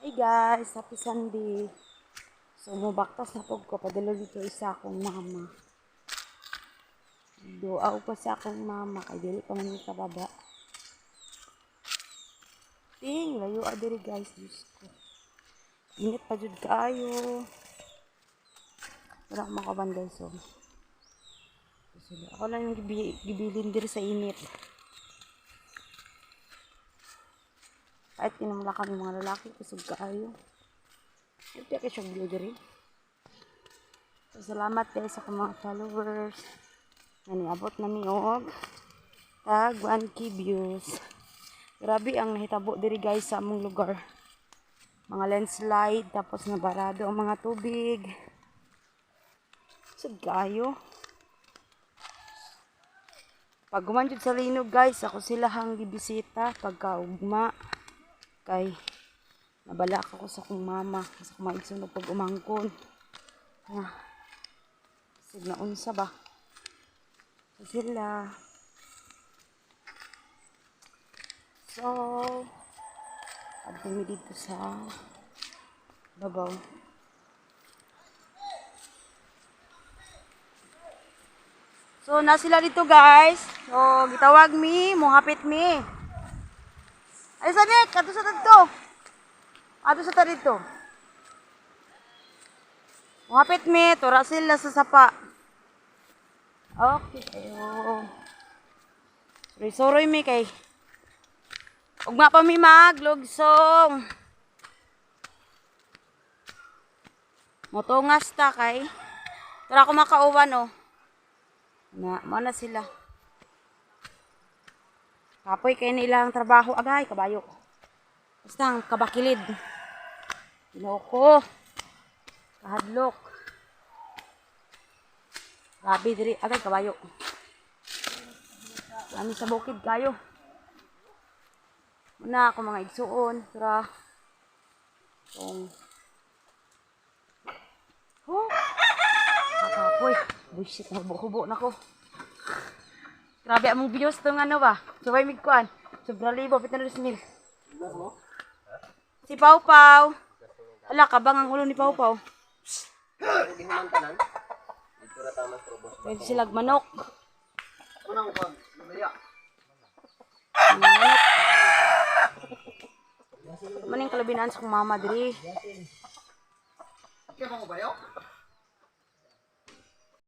Hey guys, happy Sunday. So, mubaktas na po ko. Padalo dito isa akong mama. Duaw pa sa akong mama. Kay dili pa man sa baba. Ting, layo adiri guys. Diyos ko. Init pa jud kaayo. Wala akong makaban guys. So. Ako lang yung gibilin diri sa init. Kahit kinamula kami mga lalaki. Kusog kaayo. Ito kayo siyang vlogger eh. So, salamat guys sa mga followers. Naniabot na miog. Tag 1K views. Grabe ang nahitabo diri guys sa among lugar. Mga landslide. Tapos nabarado ang mga tubig. Sud kayo. Pag gumanjud sa linog guys. Ako sila hang gibisita. Pagkaugma. Kay nabalak ako sa akong mama. Sa akong maigsunog pag umangkon. Sig na unsa ba? So sila. So, abdumi dito sa babaw. So, na sila dito guys. So, gitawag mi, muhapit mi. Ay sabi, ato sa dito. Ato sa dito. Muhapit mi, tura sila sa sapa. Okay, ayo. Soroy mi kay. Ugma pa mi maglugsong. Motongas ta kay. Tura ko makauwan oh. Mana sila. Kapoy kay nilang trabaho agay kabayo. Basta ang kabakilid. Loko. Kahadlok. Grabe diri agay kabayo. Kami sa bukid kayo. Muna ako mga igsuon. Tara. Kakapoy. Bullshit na hubo na ko. Grabe among views itong ano ba? Sabay migkuan. Sobrang libo. Pita na mil. Si Pau Pau. Ala, kabang ang ulo ni Pau Pau. Pwede silag manok. Manok. Maning kalabinaan sa kong mama diri. Kaya mo ba yun?